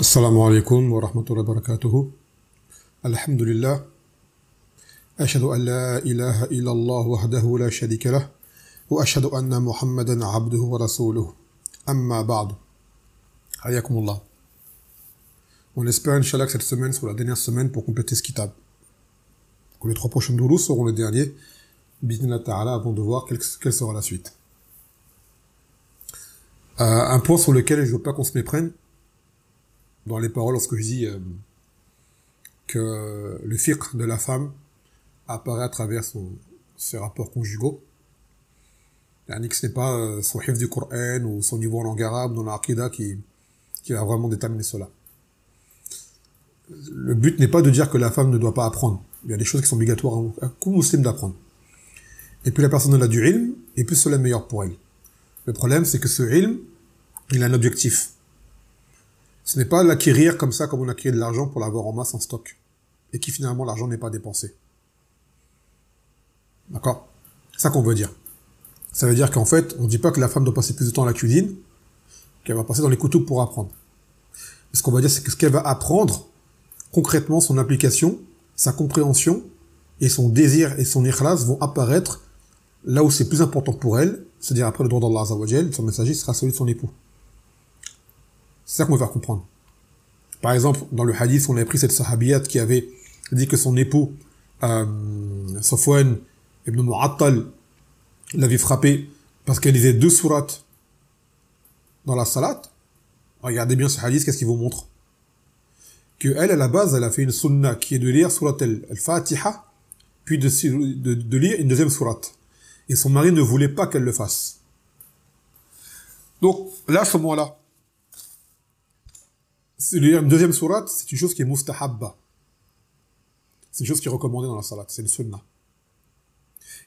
السلام عليكم ورحمة الله وبركاته. الحمد لله. أشهد أن لا إله إلا الله وحده لا شريك له وأشهد أن محمدا عبده ورسوله أما بعد. حياكم الله. On espère, Inch'Allah, que cette semaine soit la dernière semaine pour compléter ce kitab. Que les 3 prochains doulous seront les derniers, bismillah ta'ala, avant de voir quelle sera la suite. Un point sur lequel je ne veux pas qu'on se méprenne dans les paroles lorsque je dis que le fiqh de la femme apparaît à travers ses rapports conjugaux. Yani que ce n'est pas son hifz du Coran ou son niveau en langue arabe dans l'aqida qui va vraiment déterminer cela. Le but n'est pas de dire que la femme ne doit pas apprendre. Il y a des choses qui sont obligatoires à tout musulman d'apprendre. Et plus la personne a du ilm, et plus cela est meilleur pour elle. Le problème, c'est que ce ilm, il a un objectif. Ce n'est pas l'acquérir comme ça, comme on acquiert de l'argent pour l'avoir en masse en stock. Et qui finalement, l'argent n'est pas dépensé. D'accord? C'est ça qu'on veut dire. Ça veut dire qu'en fait, on ne dit pas que la femme doit passer plus de temps à la cuisine, qu'elle va passer dans les couteaux pour apprendre. Ce qu'on va dire, c'est que ce qu'elle va apprendre, concrètement, son application, sa compréhension, et son désir et son ikhlas vont apparaître là où c'est plus important pour elle, c'est-à-dire après le droit d'Allah Azza wa Jal, son messager sera celui de son époux. C'est ça qu'on va faire comprendre. Par exemple, dans le hadith, on avait pris cette sahabiyat qui avait dit que son époux, Safwan ibn Mu'attal, l'avait frappé parce qu'elle lisait 2 sourates dans la salat. Regardez bien ce hadith, qu'est-ce qu'il vous montre? Que elle, à la base, elle a fait une sunna qui est de lire surat al-Fatiha, puis de lire une deuxième sourate. Et son mari ne voulait pas qu'elle le fasse. Donc, là, à ce moment-là, lire une deuxième sourate, c'est une chose qui est mustahabba. C'est une chose qui est recommandée dans la salat, c'est une sunna.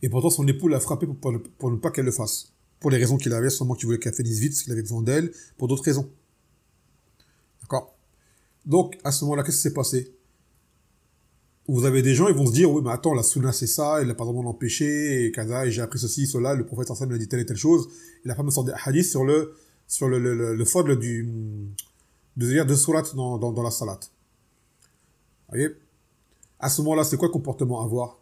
Et pourtant, son époux l'a frappé pour ne pas qu'elle le fasse. Pour les raisons qu'il avait, sûrement qu'il voulait qu'elle finisse vite, parce qu'il avait besoin d'elle, pour d'autres raisons. D'accord? Donc, à ce moment-là, qu'est-ce qui s'est passé? Vous avez des gens, ils vont se dire, oui, mais attends, la sunna c'est ça, il n'a pas vraiment l'empêché, et kaza, et j'ai appris ceci, cela, le prophète sallallahu alayhi wa sallam a dit telle et telle chose, et la femme sort des hadiths sur le fadl de lire 2 sourates dans la salat. Vous voyez? À ce moment-là, c'est quoi le comportement à avoir?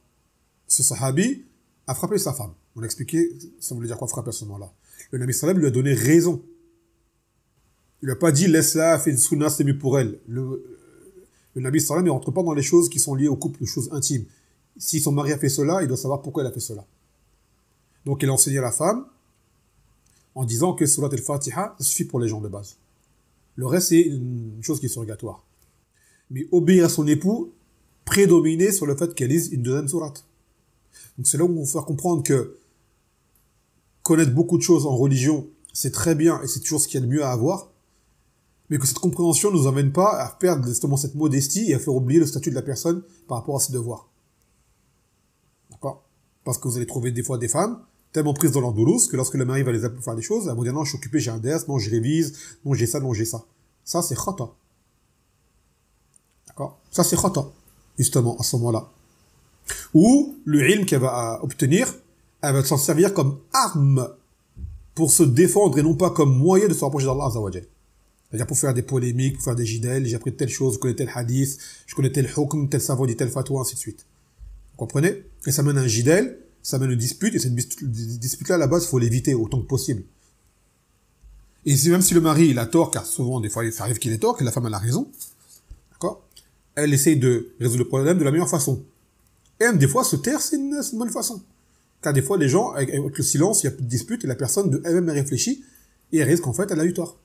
Ce sahabi a frappé sa femme. On a expliqué, ça voulait dire quoi frapper à ce moment-là. Le Nabi sallam lui a donné raison. Il n'a pas dit, laisse-la, fais une sunna, c'est mieux pour elle. Le Nabi sallam ne rentre pas dans les choses qui sont liées au couple, les choses intimes. Si son mari a fait cela, il doit savoir pourquoi il a fait cela. Donc il a enseigné à la femme en disant que surat al-Fatiha, ça suffit pour les gens de base. Le reste, c'est une chose qui est surrogatoire. Mais obéir à son époux, prédominer sur le fait qu'elle lise une deuxième sourate. Donc c'est là où on va faire comprendre que connaître beaucoup de choses en religion, c'est très bien et c'est toujours ce qu'il y a de mieux à avoir, mais que cette compréhension ne nous amène pas à perdre justement cette modestie et à faire oublier le statut de la personne par rapport à ses devoirs. D'accord? Parce que vous allez trouver des fois des femmes tellement prises dans leur doulouse que lorsque le mari va les appeler pour faire des choses, elles vont dire non, je suis occupé, j'ai un DS, non, je révise, non, j'ai ça, non, j'ai ça. Ça, c'est khata. D'accord? Ça, c'est khata, justement, à ce moment-là. Ou le ilm qu'elle va obtenir, elle va s'en servir comme arme pour se défendre et non pas comme moyen de se rapprocher d'Allah Azza wa Jal. C'est-à-dire pour faire des polémiques, pour faire des jidels, j'ai appris telle chose, je connais tel hadith, je connais tel hukm, tel savant dit tel fatwa, ainsi de suite. Vous comprenez? Et ça mène à un jidel, ça mène à une dispute, et cette dispute-là, à la base, il faut l'éviter autant que possible. Et même si le mari, il a tort, car souvent, des fois, il arrive qu'il ait tort, que la femme, elle a raison, d'accord? Elle essaye de résoudre le problème de la meilleure façon. Et même des fois, se taire, c'est une bonne façon. Car des fois, les gens, avec le silence, il y a plus de dispute, et la personne elle-même réfléchit, et elle risque qu'en fait, elle a eu tort.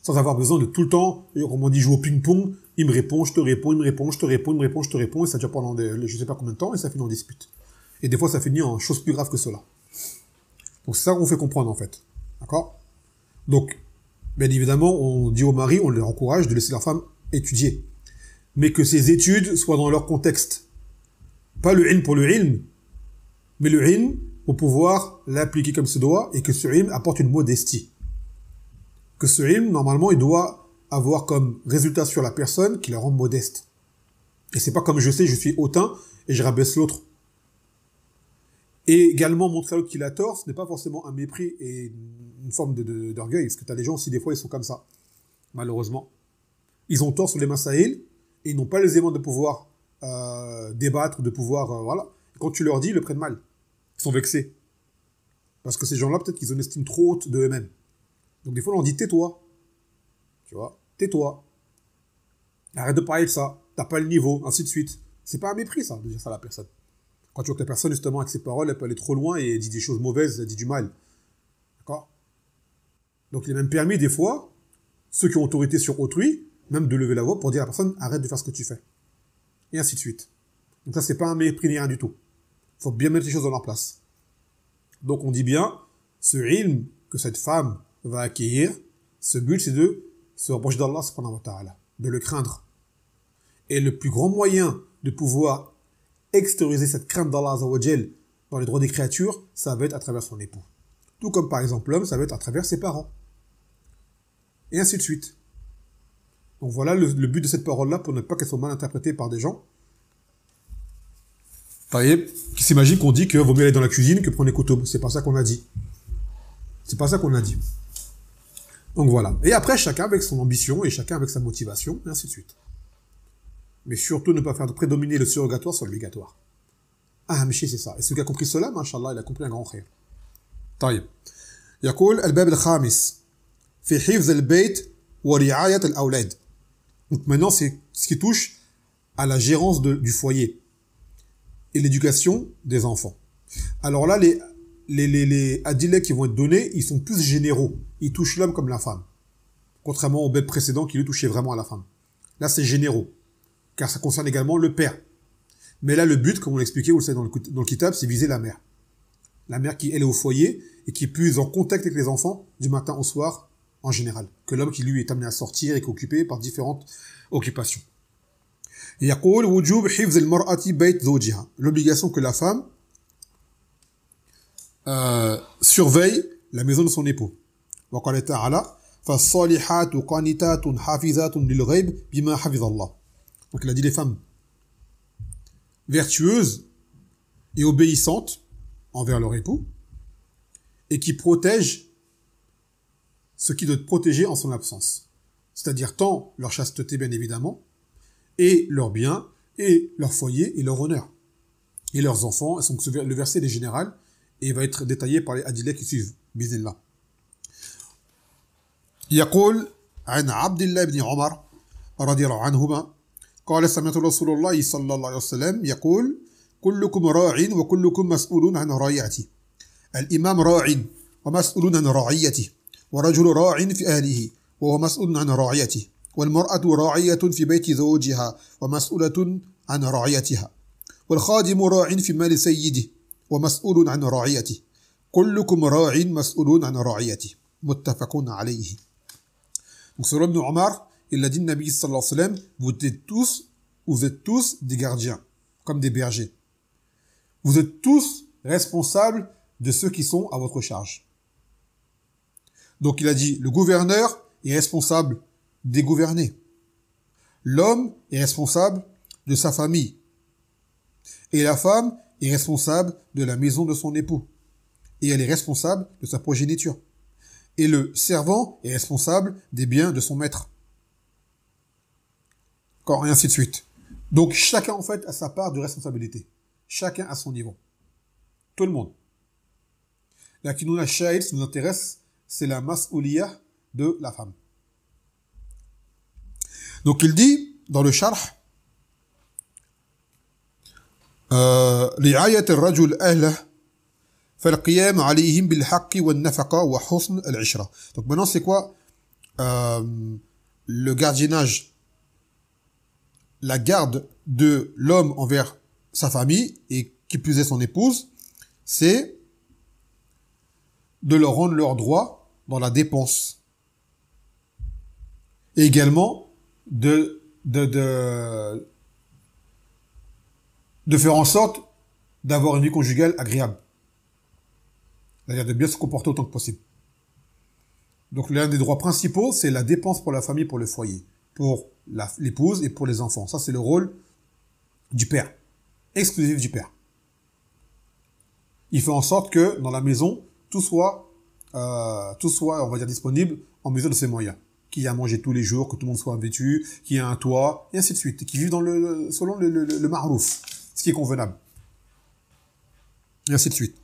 Sans avoir besoin de tout le temps, comme on dit, jouer au ping-pong, il me répond, je te réponds, il me répond, je te réponds, il me répond, je te réponds, et ça dure pendant je sais pas combien de temps, et ça finit en dispute. Et des fois, ça finit en chose plus grave que cela. Donc c'est ça qu'on fait comprendre, en fait. D'accord? Donc, bien évidemment, on dit aux maris, on les encourage de laisser leur femme étudier. Mais que ces études soient dans leur contexte. Pas le ilm pour le ilm, mais le ilm pour pouvoir l'appliquer comme se doit, et que ce ilm apporte une modestie. Que ce ilm, normalement, il doit avoir comme résultat sur la personne qui la rend modeste. Et c'est pas comme je sais, je suis hautain et je rabaisse l'autre. Et également montrer à l'autre qu'il a tort, ce n'est pas forcément un mépris et une forme d'orgueil, parce que tu as des gens aussi, des fois, ils sont comme ça, malheureusement. Ils ont tort sur les masaïl, et ils n'ont pas les éléments de pouvoir débattre, de pouvoir... voilà. Quand tu leur dis, ils le prennent mal. Ils sont vexés. Parce que ces gens-là, peut-être qu'ils ont une estime trop haute de eux-mêmes. Donc des fois, on leur dit, tais-toi. Tu vois, tais-toi. Arrête de parler de ça. T'as pas le niveau, ainsi de suite. C'est pas un mépris, ça, de dire ça à la personne. Quand tu vois que la personne, justement, avec ses paroles, elle peut aller trop loin et elle dit des choses mauvaises, elle dit du mal. D'accord? Donc il est même permis, des fois, ceux qui ont autorité sur autrui, même de lever la voix pour dire à la personne, arrête de faire ce que tu fais. Et ainsi de suite. Donc ça, c'est pas un mépris ni rien du tout. Il faut bien mettre les choses dans leur place. Donc on dit bien, ce ilm que cette femme va acquérir, ce but, c'est de se rapprocher d'Allah, subhanahu wa ta'ala, de le craindre. Et le plus grand moyen de pouvoir extérioriser cette crainte d'Allah Azzawajal dans les droits des créatures, ça va être à travers son époux. Tout comme par exemple l'homme, ça va être à travers ses parents. Et ainsi de suite. Donc voilà le but de cette parole-là pour ne pas qu'elle soit mal interprétée par des gens. Vous voyez, qui s'imaginent qu'on dit que vaut mieux aller dans la cuisine que prendre les couteaux. C'est pas ça qu'on a dit. C'est pas ça qu'on a dit. Donc voilà. Et après, chacun avec son ambition et chacun avec sa motivation, et ainsi de suite. Mais surtout ne pas faire prédominer le surrogatoire sur l'obligatoire. Ah, mais c'est ça. Et celui qui a compris cela, machallah, il a compris un grand khayr. طيب. يقول الباب الخامس في حفظ البيت ورعاية الأولاد. Donc maintenant, c'est ce qui touche à la gérance du foyer et l'éducation des enfants. Alors là, les adilets qui vont être donnés, ils sont plus généraux. Ils touchent l'homme comme la femme. Contrairement au bab précédent qui lui touchait vraiment à la femme. Là, c'est généraux. Car ça concerne également le père. Mais là, le but, comme on l'expliquait, vous le savez dans le kitab, c'est viser la mère. La mère qui, elle, est au foyer et qui est plus en contact avec les enfants du matin au soir, en général. Que l'homme qui, lui, est amené à sortir et qui est occupé par différentes occupations. يقول وجوب حفظ المرأة بيت زوجها. L'obligation que la femme surveille la maison de son époux. وقال تعالى فالصالحات قانتات حافظات للغيب بما حفظ الله. Donc il a dit les femmes vertueuses et obéissantes envers leur époux et qui protègent ce qui doit être protégé en son absence. C'est-à-dire tant leur chasteté bien évidemment et leurs biens et leur foyer et leur honneur. Et leurs enfants, donc le verset est général et va être détaillé par les adilets qui suivent. Bismillah. يقول عن عبد الله بن عمر رضي الله عنهما قال سمعت رسول الله صلى الله عليه وسلم يقول كلكم راع وكلكم مسؤول عن رعيته الإمام راع ومسؤول عن رعيته ورجل راع في أهله وهو مسؤول عن رعيته والمرأة راعية في بيت زوجها ومسؤولة عن رعيتها والخادم راع في مال سيده ومسؤول عن رعيته كلكم راع مسؤول عن رعيته متفق عليه. Donc selon Ibn Omar, il a dit Nabi sallallahu alayhi wa sallam, vous êtes tous des gardiens, comme des bergers. Vous êtes tous responsables de ceux qui sont à votre charge. Donc il a dit, le gouverneur est responsable des gouvernés. L'homme est responsable de sa famille. Et la femme est responsable de la maison de son époux. Et elle est responsable de sa progéniture. Et le servant est responsable des biens de son maître. Et ainsi de suite. Donc chacun en fait a sa part de responsabilité. Chacun à son niveau. Tout le monde. La kinouna shahid, ce qui nous intéresse, c'est la mas'ouliyah de la femme. Donc il dit dans le sharh رعاية الرجل أهله فالقيام عليهم بالحق والنفقة وحسن العشرة. Donc maintenant c'est quoi le gardiennage, la garde de l'homme envers sa famille et qui plus est son épouse, c'est de leur rendre leurs droits dans la dépense et également de faire en sorte d'avoir une vie conjugale agréable. C'est-à-dire de bien se comporter autant que possible. Donc l'un des droits principaux, c'est la dépense pour la famille, pour le foyer, pour l'épouse et pour les enfants. Ça, c'est le rôle du père, exclusif du père. Il fait en sorte que dans la maison, tout soit, on va dire, disponible en mesure de ses moyens. qu'il y ait à manger tous les jours, que tout le monde soit vêtu, qu'il y ait un toit, et ainsi de suite, et qui vivent selon le ma'rouf, ce qui est convenable, et ainsi de suite.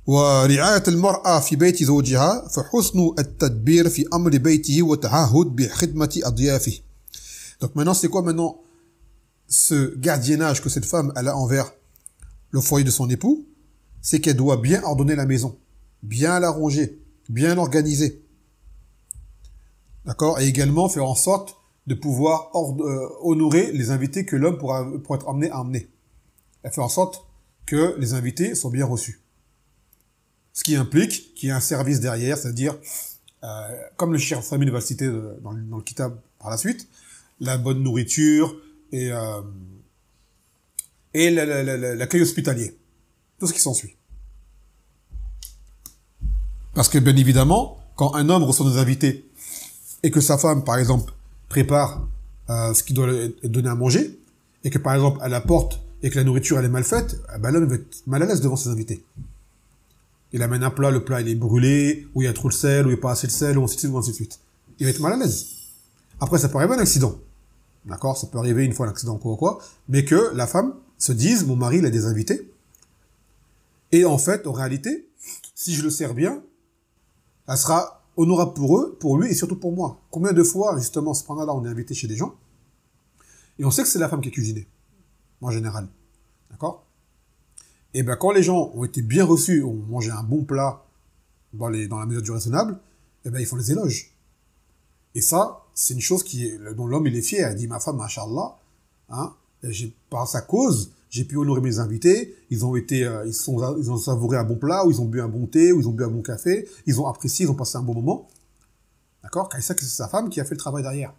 ورعاية المرأة في بيت زوجها فحسن التدبير في أمر بيته وتعهد بخدمة أضيافه. Donc maintenant, c'est quoi maintenant ce gardiennage que cette femme elle a envers le foyer de son époux? C'est qu'elle doit bien ordonner la maison, bien la ranger, bien l'organiser. D'accord? Et également faire en sorte de pouvoir honorer les invités que l'homme pourra être amené à emmener. Elle fait en sorte que les invités sont bien reçus. Ce qui implique qu'il y ait un service derrière, c'est-à-dire, comme le Cheikh Famine va le citer dans le kitab par la suite, la bonne nourriture et l'accueil hospitalier. Tout ce qui s'ensuit. Parce que, bien évidemment, quand un homme reçoit des invités et que sa femme, par exemple, prépare ce qu'il doit donner à manger, et que, par exemple, elle apporte et que la nourriture, elle est mal faite, ben, l'homme va être mal à l'aise devant ses invités. Il amène un plat, le plat il est brûlé, ou il y a trop de sel, ou il n'y a pas assez de sel, ou ainsi de suite, ou ainsi de suite. Il va être mal à l'aise. Après, ça peut arriver un accident. D'accord? Ça peut arriver une fois un accident, quoi. Mais que la femme se dise, mon mari, il a des invités. Et en fait, en réalité, si je le sers bien, elle sera honorable pour eux, pour lui, et surtout pour moi. Combien de fois, justement, ce pendant-là, on est invité chez des gens, et on sait que c'est la femme qui est cuisinée. En général. D'accord? Et ben quand les gens ont été bien reçus, ont mangé un bon plat dans la mesure du raisonnable, et ben ils font les éloges. Et ça, c'est une chose dont l'homme il est fier. Il dit ma femme, machallah, hein, par sa cause, j'ai pu honorer mes invités. Ils ont savouré un bon plat, ou ils ont bu un bon thé, ou ils ont bu un bon café. Ils ont apprécié, ils ont passé un bon moment. D'accord? Car c'est sa femme qui a fait le travail derrière.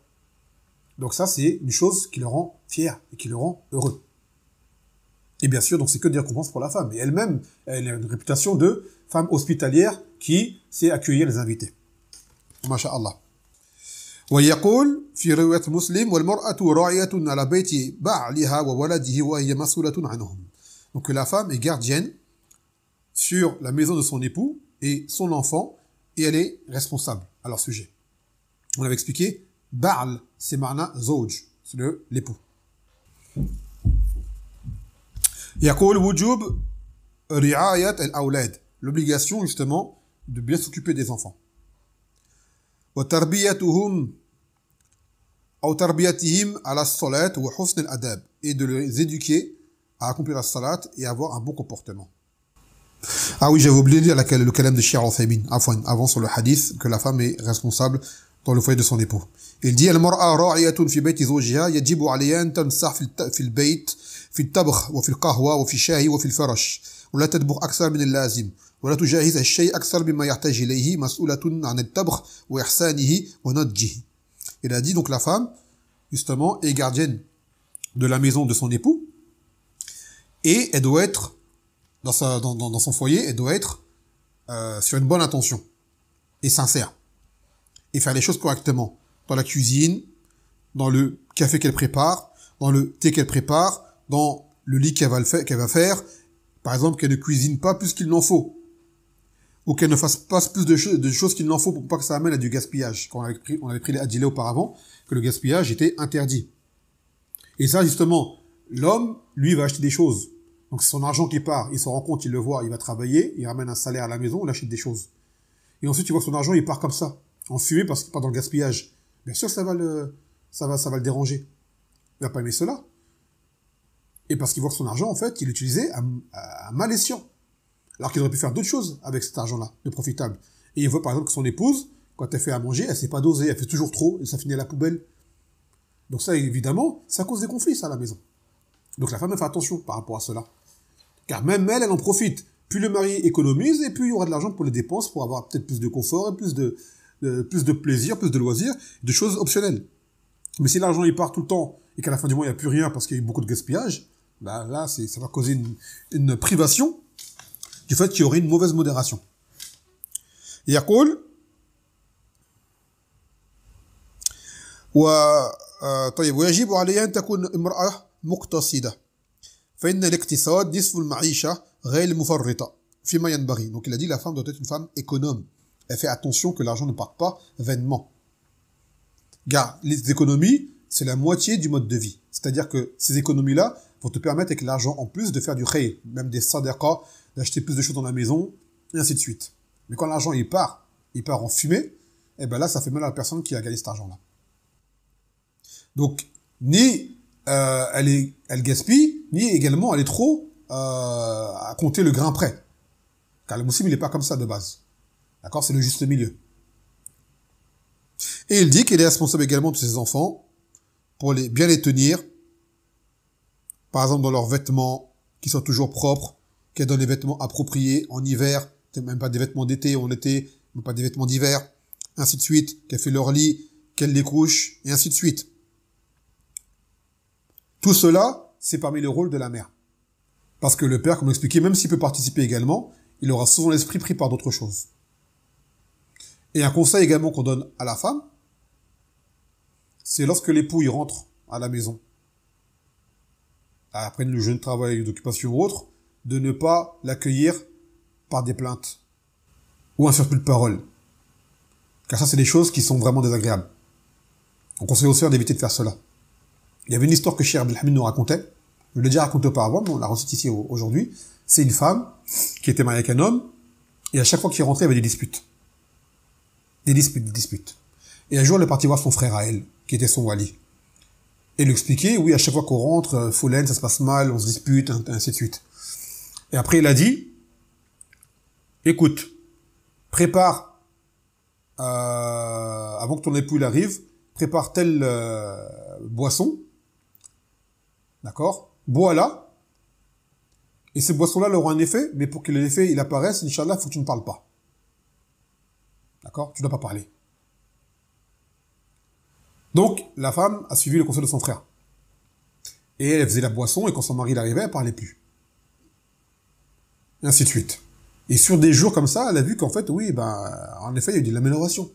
Donc ça, c'est une chose qui le rend fier et qui le rend heureux. Et bien sûr, donc c'est que des récompenses pour la femme. Et elle-même, elle a une réputation de femme hospitalière qui sait accueillir les invités. Masha'Allah. ويقول في رواية مسلم والمرأة راعية على بيت بعلها وولده وهي مسؤولة عنهم. Donc la femme est gardienne sur la maison de son époux et son enfant et elle est responsable à leur sujet. On avait expliqué, Ba'al, c'est ma'na zawj, c'est l'époux. يقول وجوب رعاية الأولاد, l'obligation justement de bien s'occuper des enfants. وتربيتهم أو تربيتهم على الصلاة وحسن الأداب, et de les éduquer à accomplir la salat et avoir un bon comportement. Ah oui, j'avais oublié de dire le kalam de Cheikh Al-Uthaymin, avant sur le hadith, que la femme est responsable dans le foyer de son époux. Il dit المرأة راعية في بيت زوجها يجب عليها أن تنصح في البيت في الطبخ وفي القهوة وفي الشاي وفي الفرش ولا تطبخ أكثر من اللازم ولا تجهز الشيء أكثر مما يحتاج إليه مسؤولة عن الطبخ وإحسانه ونضجه. Il a dit donc la femme justement est gardienne de la maison de son époux et elle doit être dans son foyer, elle doit être sur une bonne intention et sincère et faire les choses correctement dans la cuisine, dans le café qu'elle prépare, dans le thé qu'elle prépare, dans le lit qu'elle va faire. Par exemple, qu'elle ne cuisine pas plus qu'il n'en faut. Ou qu'elle ne fasse pas plus de choses qu'il n'en faut pour pas que ça amène à du gaspillage. Quand on avait pris les adilés auparavant, que le gaspillage était interdit. Et ça, justement, l'homme, lui, va acheter des choses. Donc c'est son argent qui part, il s'en rend compte, il le voit, il va travailler, il ramène un salaire à la maison, il achète des choses. Et ensuite, il voit que son argent, il part comme ça, en fumée, parce qu'il part dans le gaspillage. Bien sûr, ça va le déranger. Il va pas aimer cela. Et parce qu'il voit que son argent, en fait, il l'utilisait à mal escient. Alors qu'il aurait pu faire d'autres choses avec cet argent-là, de profitable. Et il voit, par exemple, que son épouse, quand elle fait à manger, elle sait pas doser, elle fait toujours trop, et ça finit à la poubelle. Donc ça, évidemment, ça cause des conflits, ça, à la maison. Donc la femme, elle fait attention par rapport à cela. Car même elle en profite. Plus le mari économise, et plus il y aura de l'argent pour les dépenses, pour avoir peut-être plus de confort, et plus de plaisir, plus de loisirs, de choses optionnelles. Mais si l'argent il part tout le temps et qu'à la fin du mois il n'y a plus rien parce qu'il y a eu beaucoup de gaspillage, bah là ça va causer une privation du fait qu'il y aurait une mauvaise modération. يقول طيب ويجب عليها أن تكون امرأة مقتصدة فإن الاقتصاد نصف المعيشة غير مفرطة فيما ينبغي. Donc il a dit la femme doit être une femme économe. Elle fait attention que l'argent ne parte pas vainement. Car les économies, c'est la moitié du mode de vie. C'est-à-dire que ces économies-là vont te permettre avec l'argent en plus de faire du khayr, même des sadaqas, d'acheter plus de choses dans la maison, et ainsi de suite. Mais quand l'argent il part en fumée, eh ben là, ça fait mal à la personne qui a gagné cet argent-là. Donc, ni elle gaspille, ni également elle est trop à compter le grain prêt. Car le musulman, il n'est pas comme ça de base. D'accord? C'est le juste milieu. Et il dit qu'il est responsable également de ses enfants pour bien les tenir, par exemple dans leurs vêtements, qui soient toujours propres, qu'elle donne des vêtements appropriés en hiver, même pas des vêtements d'été en été, même pas des vêtements d'hiver, ainsi de suite, qu'elle fait leur lit, qu'elle les couche, et ainsi de suite. Tout cela, c'est parmi les rôles de la mère. Parce que le père, comme on l'expliquait, même s'il peut participer également, il aura souvent l'esprit pris par d'autres choses. Et un conseil également qu'on donne à la femme, c'est lorsque l'époux y rentre à la maison, après le jeune travail d'occupation ou autre, de ne pas l'accueillir par des plaintes ou un surplus de parole. Car ça, c'est des choses qui sont vraiment désagréables. On conseille aussi d'éviter de faire cela. Il y avait une histoire que Cheikh Abdelhamid nous racontait. Je l'ai déjà raconté auparavant, mais on la recite ici aujourd'hui. C'est une femme qui était mariée avec un homme, et à chaque fois qu'il rentrait, il y avait des disputes. Des disputes. Et un jour, elle est partie voir son frère à elle, qui était son wali. Et lui expliquer, oui, à chaque fois qu'on rentre, Foulaine, ça se passe mal, on se dispute, ainsi de suite. Et après, il a dit, écoute, prépare, avant que ton époux il arrive, prépare telle boisson, d'accord, bois-la, et ces boissons-là auront un effet, mais pour que l'effet il apparaisse, Inch'Allah, il faut que tu ne parles pas. D'accord? Tu ne dois pas parler. Donc, la femme a suivi le conseil de son frère. Et elle faisait la boisson, et quand son mari arrivait, elle parlait plus. Et ainsi de suite. Et sur des jours comme ça, elle a vu qu'en fait, oui, en effet, il y a eu de l'amélioration.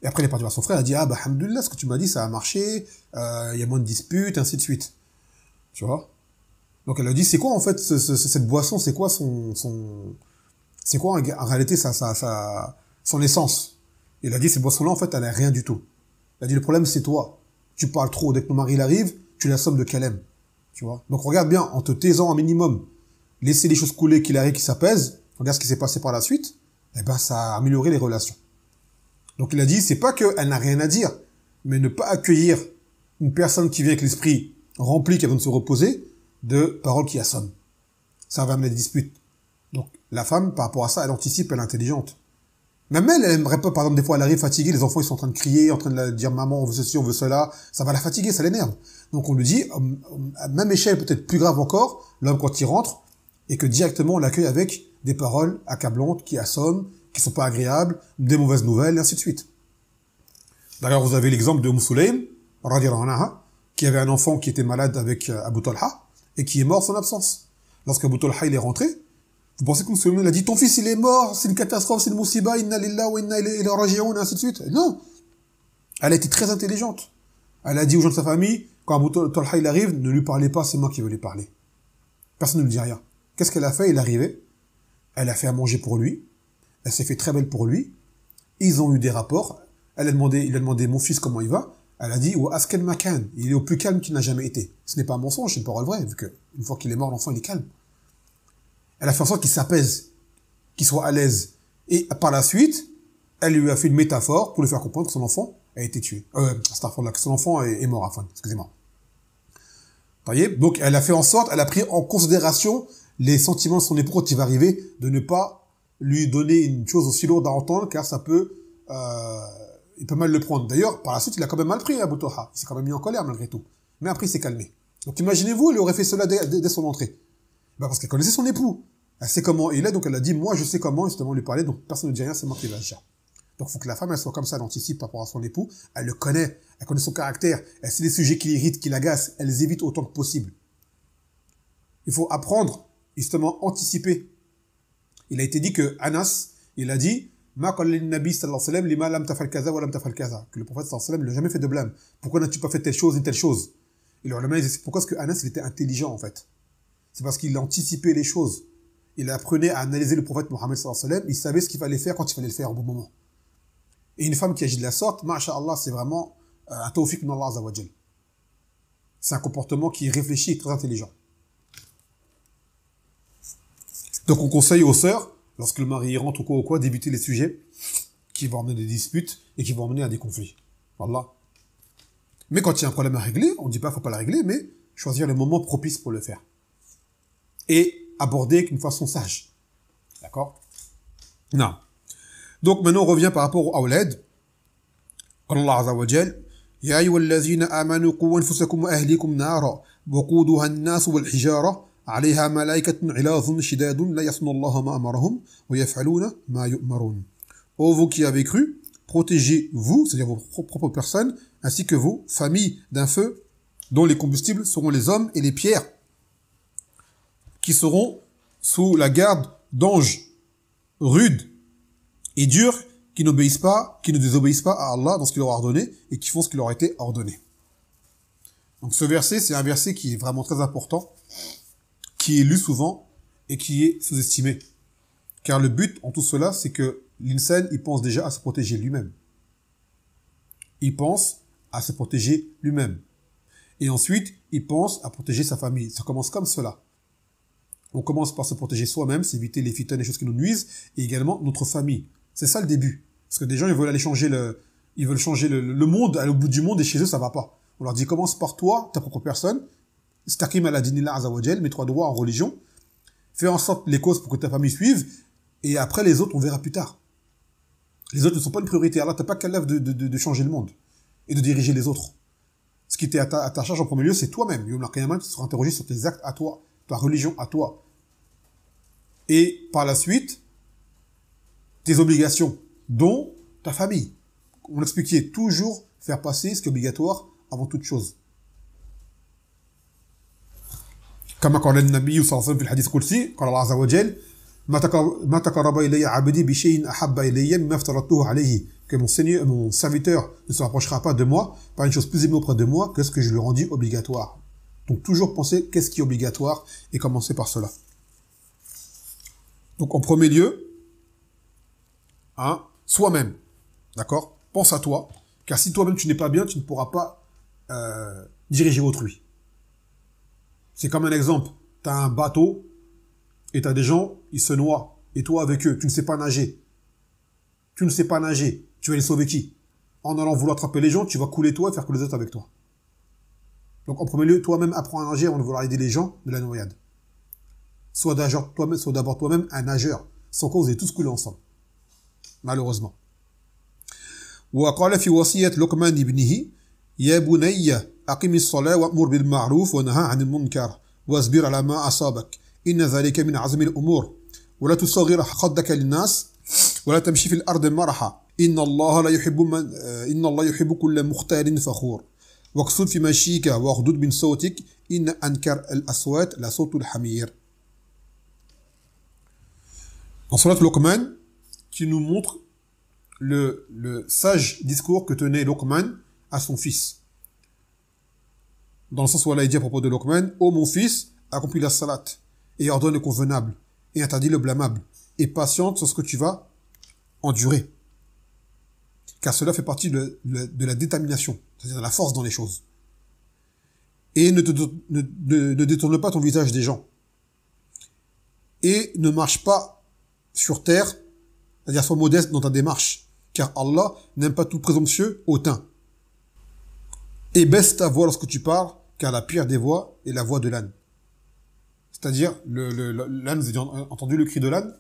Et après, elle est partie voir son frère, elle a dit, alhamdoulilah, ce que tu m'as dit, ça a marché, il y a moins de disputes, ainsi de suite. Tu vois? Donc elle a dit, c'est quoi en fait cette boisson, c'est quoi c'est quoi en réalité son essence? Il a dit, cette boisson-là, en fait, elle a rien du tout. Il a dit, le problème, c'est toi. Tu parles trop. Dès que ton mari arrive, tu l'assommes de qu'elle aime. Tu vois? Donc regarde bien, en te taisant un minimum, laisser les choses couler, qu'il arrive, qu'il s'apaise, regarde ce qui s'est passé par la suite, ça a amélioré les relations. Donc il a dit, c'est pas qu'elle n'a rien à dire, mais ne pas accueillir une personne qui vient avec l'esprit rempli, qui vient de se reposer, de paroles qui assomment. Ça va amener des disputes. Donc la femme, par rapport à ça, elle anticipe, elle est intelligente. Même elle aimerait pas, par exemple, des fois, elle arrive fatiguée, les enfants, ils sont en train de crier, en train de dire, maman, on veut ceci, on veut cela, ça va la fatiguer, ça l'énerve. Donc on lui dit, à même échelle, peut-être plus grave encore, l'homme quand il rentre, et que directement on l'accueille avec des paroles accablantes, qui assomment, qui sont pas agréables, des mauvaises nouvelles, et ainsi de suite. D'ailleurs, vous avez l'exemple de Sulaym, radiyallahu anha, qui avait un enfant qui était malade avec Abu Talha, et qui est mort en son absence. Lorsqu'Abu Talha, il est rentré, vous pensez que Sulaym, il a dit, ton fils, il est mort, c'est une catastrophe, c'est une musiba, inna lillahi wa inna ilayhi raji'un, et ainsi de suite. Non. Elle a été très intelligente. Elle a dit aux gens de sa famille, quand Abu Talha, il arrive, ne lui parlez pas, c'est moi qui veux lui parler. Personne ne lui dit rien. Qu'est-ce qu'elle a fait? Il est arrivé. Elle a fait à manger pour lui. Elle s'est fait très belle pour lui. Ils ont eu des rapports. Il a demandé, mon fils, comment il va? Elle a dit, wa askel makan. Il est au plus calme qu'il n'a jamais été. Ce n'est pas un mensonge, c'est une parole vraie, vu que, une fois qu'il est mort, l'enfant, il est calme. Elle a fait en sorte qu'il s'apaise, qu'il soit à l'aise. Et par la suite, elle lui a fait une métaphore pour lui faire comprendre que son enfant a été tué. Que son enfant est mort, enfin, excusez-moi. Voyez? Donc, elle a fait en sorte, elle a pris en considération les sentiments de son époux quand il va arriver, de ne pas lui donner une chose aussi lourde à entendre, car ça peut, il peut mal le prendre. D'ailleurs, par la suite, il a quand même mal pris, Abu Talha. Il s'est quand même mis en colère, malgré tout. Mais après, il s'est calmé. Donc, imaginez-vous, elle aurait fait cela dès son entrée. Parce qu'elle connaissait son époux. Elle sait comment il est, donc elle a dit, moi, je sais comment, justement, lui parler, donc personne ne dit rien, c'est moi qui vais agir. Donc, il faut que la femme, elle soit comme ça, elle anticipe par rapport à son époux, elle le connaît, elle connaît son caractère, elle sait les sujets qui l'irritent, qui l'agacent, elle les évite autant que possible. Il faut apprendre, justement, anticiper. Il a été dit que Anas, il a dit, que le prophète sallallahu alayhi wa sallam, il n'a jamais fait de blâme. Pourquoi n'as-tu pas fait telle chose et telle chose? Et le ulama, pourquoi est-ce que Anas, il était intelligent, en fait? C'est parce qu'il anticipait les choses. Il apprenait à analyser le prophète Mohammed sallallahu alayhi wa sallam, il savait ce qu'il fallait faire quand il fallait le faire au bon moment. Et une femme qui agit de la sorte, masha'Allah, c'est vraiment un tawfiq d'Allah Azza wa Jal. C'est un comportement qui est réfléchi et très intelligent. Donc on conseille aux sœurs, lorsque le mari rentre ou quoi, d'éviter les sujets qui vont amener des disputes et qui vont amener à des conflits. Voilà. Mais quand il y a un problème à régler, on ne dit pas qu'il ne faut pas le régler, mais choisir le moment propice pour le faire. Et aborder d'une façon sage. D'accord? Non. Donc maintenant on revient par rapport au awlad. Allah Azza wa Jal, Ya ayyuhallazina amanu qu anfusakum wa ahlikum nara waquduha an-nas wal hijara 'alayha malaikatun 'ilazun shidadun la yasuna Allah ma amarahum wa yaf'aluna ma yu'marun. Ô vous qui avez cru, protégez-vous, c'est-à-dire vos propres personnes, ainsi que vos familles d'un feu dont les combustibles seront les hommes et les pierres, qui seront sous la garde d'anges rudes et durs, qui n'obéissent pas, qui ne désobéissent pas à Allah dans ce qu'il leur a ordonné et qui font ce qui leur a été ordonné. Donc ce verset, c'est un verset qui est vraiment très important, qui est lu souvent et qui est sous-estimé. Car le but en tout cela, c'est que l'insan, il pense déjà à se protéger lui-même. Il pense à se protéger lui-même. Et ensuite, il pense à protéger sa famille. Ça commence comme cela. On commence par se protéger soi-même, s'éviter les fitanes, les choses qui nous nuisent, et également notre famille. C'est ça le début. Parce que des gens, ils veulent aller changer le monde, aller au bout du monde, et chez eux, ça va pas. On leur dit, commence par toi, ta propre personne, staqim ala dinillah azza wa jal, mets-toi droit en religion, fais en sorte les causes pour que ta famille suive, et après les autres, on verra plus tard. Les autres ne sont pas une priorité. Allah t'as pas qu'à l'œuvre de changer le monde, et de diriger les autres. Ce qui était à ta charge en premier lieu, c'est toi-même. Yom al-Qiyamah, tu seras interrogé sur tes actes à toi, ta religion à toi. Et par la suite, tes obligations, dont ta famille. On l'expliquait, toujours faire passer ce qui est obligatoire avant toute chose. Comme قال النبي صلى الله عليه وسلم في الحديث القدسي قال الله عز وجل ما تقرب إلي عبدي بشيء أحب إلي مما افترضته عليه, que mon serviteur ne se rapprochera pas de moi par une chose plus aimée auprès de moi que ce que je lui ai rendu obligatoire. Donc toujours penser qu'est-ce qui est obligatoire et commencer par cela. Donc en premier lieu, soi-même, d'accord? Pense à toi, car si toi-même tu n'es pas bien, tu ne pourras pas diriger autrui. C'est comme un exemple, tu as un bateau et tu as des gens, ils se noient, et toi avec eux, tu ne sais pas nager. Tu ne sais pas nager, tu vas les sauver qui? En allant vouloir attraper les gens, tu vas couler toi et faire couler les autres avec toi. Donc en premier lieu, toi-même apprends à nager avant de vouloir aider les gens de la noyade. Sois d'abord toi-même un nageur, sans quoi vous allez tous couler ensemble. Malheureusement. وقال في وصية لقمان ابنه يا بني أقم الصلاة وأمر بالمعروف ونهى عن المنكر واصبر على ما أصابك إن ذلك من عزم الأمور ولا تصغر خدك للناس ولا تمشي في الأرض مرحا إن الله يحب كل مختال فخور واقصد في مشيك واغضض من صوتك إن أنكر الأصوات لصوت الحمير. En Surat Luqman, qui nous montre le sage discours que tenait Luqman à son fils. Dans le sens où Allah dit à propos de Luqman, ô mon fils, accomplis la salat, et ordonne le convenable, et interdis le blâmable, et patiente sur ce que tu vas endurer. Car cela fait partie de la détermination, c'est-à-dire de la force dans les choses. Et ne détourne pas ton visage des gens. Et ne marche pas sur terre, c'est-à-dire sois modeste dans ta démarche, car Allah n'aime pas tout présomptueux hautain. Et baisse ta voix lorsque tu parles, car la pire des voix est la voix de l'âne. C'est-à-dire, l'âne, vous avez entendu le cri de l'âne?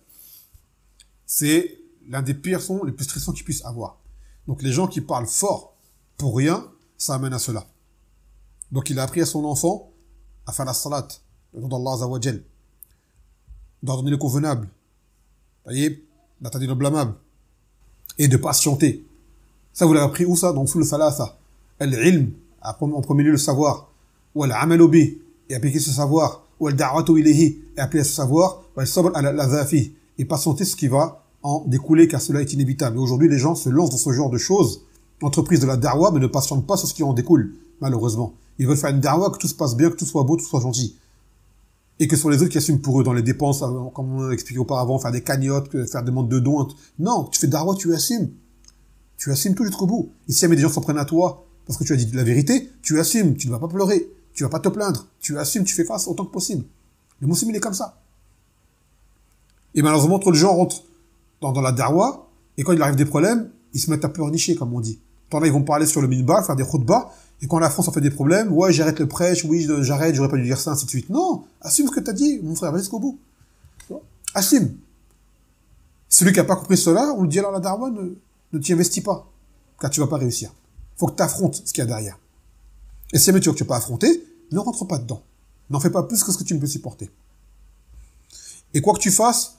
C'est l'un des pires sons les plus stressants qu'ils puissent avoir. Donc les gens qui parlent fort pour rien, ça amène à cela. Donc il a appris à son enfant à faire la salat, le nom d'Allah Azza wa Jal, d'ordonner le convenable, d'interdire le blâmable, et de patienter. Ça, vous l'avez appris où ça? Dans Sul Salasa. Al-ilm, en premier lieu le savoir, ou al-amalu bi, et appliquer ce savoir, ou al-da'watu ilayhi, et appliquer ce savoir, ou al-sabr ala-la-zafi, et patienter ce qui va en découler, car cela est inévitable. Et aujourd'hui, les gens se lancent dans ce genre de choses, entreprise de la da'wa, mais ne patientent pas sur ce qui en découle, malheureusement. Ils veulent faire une da'wa, que tout se passe bien, que tout soit beau, que tout soit gentil. Et que ce sont les autres qui assument pour eux dans les dépenses, comme on l'a expliqué auparavant, faire des cagnottes, faire des demandes de dons. Non, tu fais da'wa, tu assumes. Tu assumes tout jusqu'au bout. Et si jamais des gens s'en prennent à toi, parce que tu as dit la vérité, tu assumes, tu ne vas pas pleurer, tu ne vas pas te plaindre, tu assumes, tu fais face autant que possible. Le musulman, il est comme ça. Et malheureusement, trop de gens rentrent dans la darwa, et quand il arrive des problèmes, ils se mettent à pleurnicher, comme on dit. Tant là, ils vont parler sur le minbar, faire des khutbas, et quand la France en fait des problèmes, ouais, j'arrête le prêche, oui, j'arrête, j'aurais pas dû dire ça, ainsi de suite. Non, assume ce que tu as dit, mon frère, va jusqu'au bout. Assume. Celui qui n'a pas compris cela, on lui dit alors la darwa, ne t'y investis pas, car tu vas pas réussir. Faut que tu affrontes ce qu'il y a derrière. Et si jamais tu vois que tu ne peux pas affronter, ne rentre pas dedans. N'en fais pas plus que ce que tu ne peux supporter. Et quoi que tu fasses,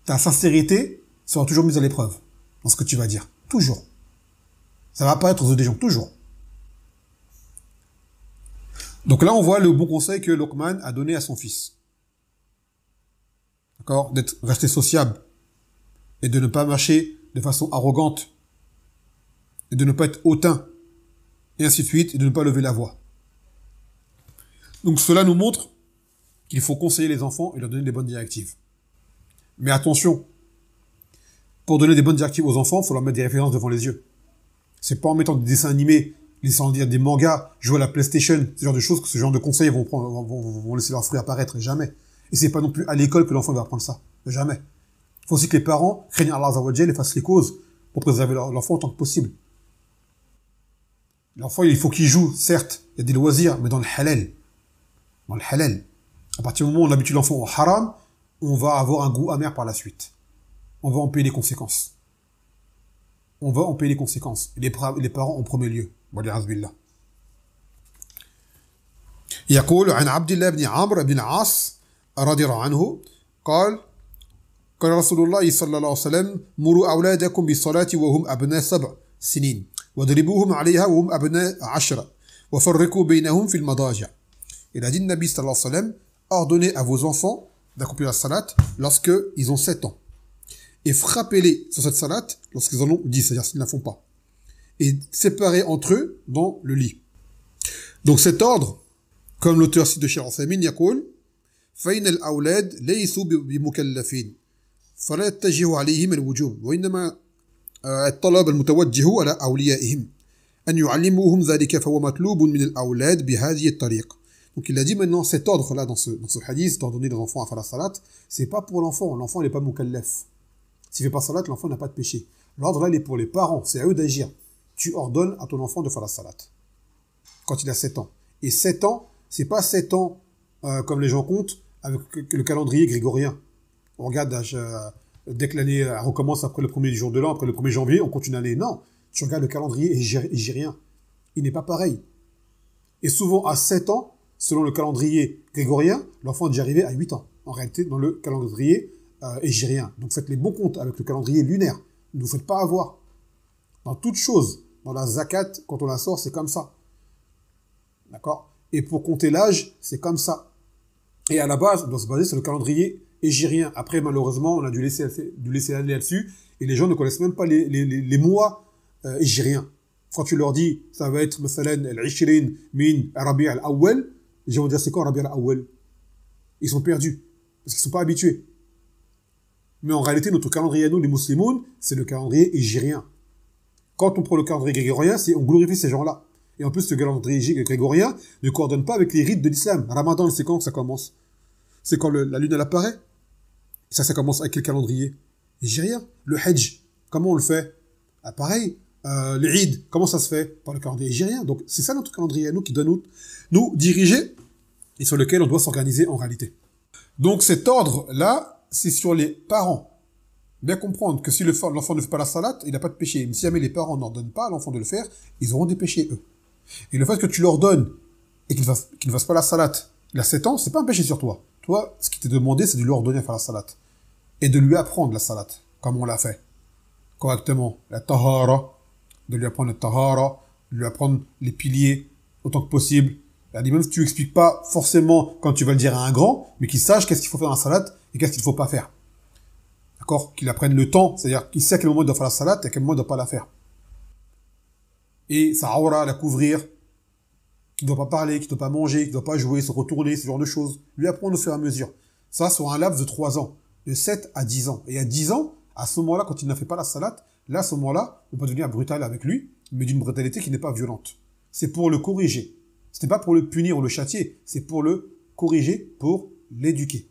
ta sincérité sera toujours mise à l'épreuve dans ce que tu vas dire. Toujours. Ça va pas être aux yeux des gens, toujours. Donc là, on voit le bon conseil que Luqman a donné à son fils. D'accord? D'être resté sociable. Et de ne pas marcher de façon arrogante. Et de ne pas être hautain. Et ainsi de suite. Et de ne pas lever la voix. Donc cela nous montre qu'il faut conseiller les enfants et leur donner des bonnes directives. Mais attention. Pour donner des bonnes directives aux enfants, il faut leur mettre des références devant les yeux. C'est pas en mettant des dessins animés, laissant dire des mangas, jouer à la PlayStation, ce genre de choses que ce genre de conseils vont laisser leurs fruits apparaître, jamais. Et c'est pas non plus à l'école que l'enfant va apprendre ça. Jamais. Il faut aussi que les parents craignent Allah Azza wa Jal et fassent les causes pour préserver l'enfant autant que possible. L'enfant, il faut qu'il joue, certes, il y a des loisirs, mais dans le halal. Dans le halal. À partir du moment où on habitue l'enfant au haram, on va avoir un goût amer par la suite. On va en payer les conséquences. On va en payer les conséquences. Les parents en premier lieu. والعياذ بالله. يقول عن عبد الله بن عمرو بن العاص رضي الله عنه قال قال رسول الله صلى الله عليه وسلم مروا أولادكم بالصلاة وهم أبناء 7 سنين واضربوهم عليها وهم أبناء 10 وفرقوا بينهم في المضاجع. Il a dit, Nabi sallallahu alayhi wa sallam, ordonnez à vos enfants d'accomplir la salat lorsque ils ont 7 ans. Et frappez-les sur cette salat lorsqu'ils en ont 10, c'est-à-dire s'ils ne la font pas. Et séparez entre eux dans le lit. Donc cet ordre, comme l'auteur cite de Cheikh Al-Thamin, يقول فإن الأولاد ليسوا بمكلفين فلا يتجه عليهم الوجوب وإنما الطلب المتوجه على أوليائهم أن يعلموهم ذلك فهو مطلوب من الأولاد بهذه الطريقة. Donc il a dit maintenant cet ordre-là dans ce hadith, d'ordonner les enfants à faire la salat, c'est pas pour l'enfant. L'enfant n'est pas mukallaf. S'il fait pas salat, l'enfant n'a pas de péché. L'ordre là, il est pour les parents. C'est à eux d'agir. Tu ordonnes à ton enfant de faire la salat. Quand il a 7 ans. Et 7 ans, c'est pas 7 ans comme les gens comptent avec le calendrier grégorien. On regarde dès que l'année recommence après le premier jour de l'an, après le 1er janvier, on compte une année. Non, tu regardes le calendrier hégirien. Il n'est pas pareil. Et souvent, à 7 ans, selon le calendrier grégorien, l'enfant est déjà arrivé à 8 ans. En réalité, dans le calendrier hégirien. Donc faites les bons comptes avec le calendrier lunaire. Ne vous faites pas avoir. Dans toute chose, dans la zakat, quand on la sort, c'est comme ça. D'accord? Et pour compter l'âge, c'est comme ça. Et à la base, on doit se baser sur le calendrier hégirien. Après, malheureusement, on a dû laisser aller là-dessus. Et les gens ne connaissent même pas les mois hégiriens. Quand tu leur dis, ça va être, مثلا, al-ishrin min Rabi' al-awwal, les gens vont dire, c'est quoi Rabi' al-awwal? Ils sont perdus. Parce qu'ils ne sont pas habitués. Mais en réalité, notre calendrier à nous, les musulmans, c'est le calendrier hégirien. Quand on prend le calendrier grégorien, on glorifie ces gens-là. Et en plus, ce calendrier grégorien ne coordonne pas avec les rites de l'islam. Ramadan, c'est quand que ça commence? C'est quand la lune, elle apparaît. Et ça commence avec quel calendrier hégirien? Le Hajj, comment on le fait? Ah, pareil. L'Eid, comment ça se fait? Par le calendrier hégirien. Donc, c'est ça notre calendrier à nous qui doit nous diriger et sur lequel on doit s'organiser en réalité. Donc, cet ordre-là, c'est sur les parents. Bien comprendre que si l'enfant ne fait pas la salat, il n'a pas de péché. Mais si jamais les parents n'ordonnent pas à l'enfant de le faire, ils auront des péchés, eux. Et le fait que tu leur donnes et qu'il ne fasse pas la salat, il a 7 ans, c'est pas un péché sur toi. Toi, ce qui t'est demandé, c'est de lui ordonner à faire la salat. Et de lui apprendre la salat, comme on l'a fait. Correctement. La tahara, de lui apprendre la tahara, de lui apprendre les piliers autant que possible. Même si tu expliques pas forcément quand tu vas le dire à un grand, mais qu'il sache qu'est-ce qu'il faut faire dans la salat et qu'est-ce qu'il ne faut pas faire. D'accord? Qu'il apprenne le temps, c'est-à-dire qu'il sait à quel moment il doit faire la salat et à quel moment il ne doit pas la faire. Et sa aura, la couvrir, qu'il ne doit pas parler, qu'il ne doit pas manger, qu'il ne doit pas jouer, se retourner, ce genre de choses. Lui apprendre au fur et à mesure. Ça, sur un laps de 3 ans. De 7 à 10 ans. Et à 10 ans, à ce moment-là, quand il ne fait pas la salat, Là, à ce moment-là, on peut devenir brutal avec lui, mais d'une brutalité qui n'est pas violente. C'est pour le corriger. Ce n'est pas pour le punir ou le châtier, c'est pour le corriger, pour l'éduquer.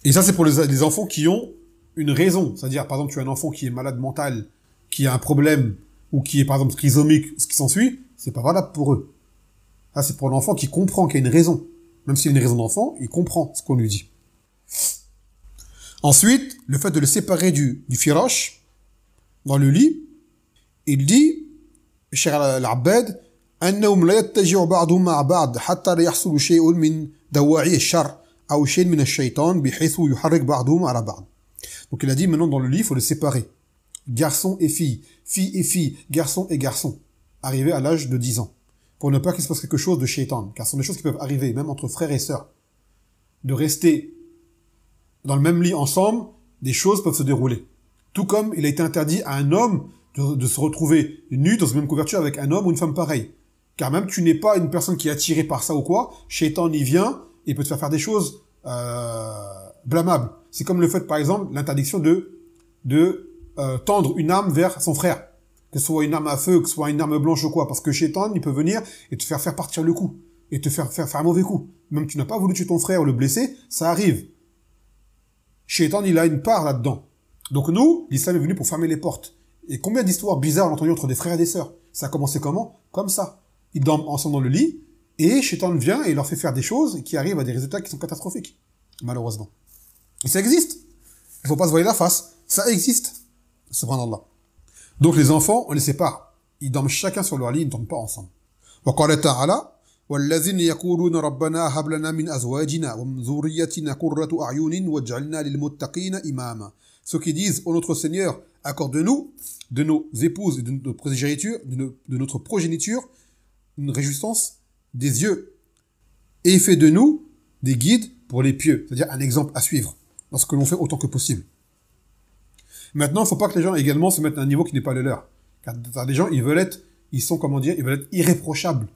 Et ça, c'est pour les enfants qui ont une raison. C'est-à-dire, par exemple, tu as un enfant qui est malade mental, qui a un problème, ou qui est, par exemple, schizomique, ce qui s'ensuit, c'est pas valable pour eux. Ça, c'est pour l'enfant qui comprend qu'il y a une raison. Même s'il y a une raison d'enfant, il comprend ce qu'on lui dit. Ensuite, le fait de le séparer du firash, dans le lit, il dit, Cheikh Al-Abbad, أنهم لا يتجهوا بعضهم مع بعض حتى لا يحصل شيء من دواعي الشر أو شيء من الشيطان بحيث يحرك بعضهم على بعض. Donc il a dit maintenant dans le lit, il faut le séparer. Garçon et fille, fille et fille, garçon et garçon. Arrivé à l'âge de 10 ans. Pour ne pas qu'il se passe quelque chose de shaitan. Car ce sont des choses qui peuvent arriver, même entre frères et sœurs. De rester dans le même lit ensemble, des choses peuvent se dérouler. Tout comme il a été interdit à un homme de se retrouver nu dans une même couverture avec un homme ou une femme pareille. Car même tu n'es pas une personne qui est attirée par ça ou quoi, shaitan y vient et peut te faire des choses blâmables. C'est comme le fait, par exemple, l'interdiction de tendre une arme vers son frère. Que ce soit une arme à feu, que ce soit une arme blanche ou quoi. Parce que shaitan, il peut venir et te faire partir le coup. Et te faire un mauvais coup. Même tu n'as pas voulu tuer ton frère ou le blesser, ça arrive. Shaitan, il a une part là-dedans. Donc nous, l'islam est venu pour fermer les portes. Et combien d'histoires bizarres on a entendu entre des frères et des sœurs? Ça a commencé comment? Comme ça. Ils dorment ensemble dans le lit, et Shaitan vient et leur fait faire des choses qui arrivent à des résultats qui sont catastrophiques. Malheureusement. Et ça existe. Il ne faut pas se voiler la face. Ça existe. Subhanallah. Donc les enfants, on les sépare. Ils dorment chacun sur leur lit, ils ne dorment pas ensemble. وقال تعالى والذين يقولون ربنا هب لنا من أزواجنا ومن ذريتنا قرة أعين واجعلنا للمتقين إماما. Ceux qui disent, ô notre Seigneur, accorde-nous de nos épouses et de notre progéniture, de notre progéniture, une réjouissance des yeux. Et fais de nous des guides pour les pieux, c'est-à-dire un exemple à suivre, dans ce que l'on fait autant que possible. Maintenant, il ne faut pas que les gens également se mettent à un niveau qui n'est pas le leur. Car les gens, ils veulent être irréprochables,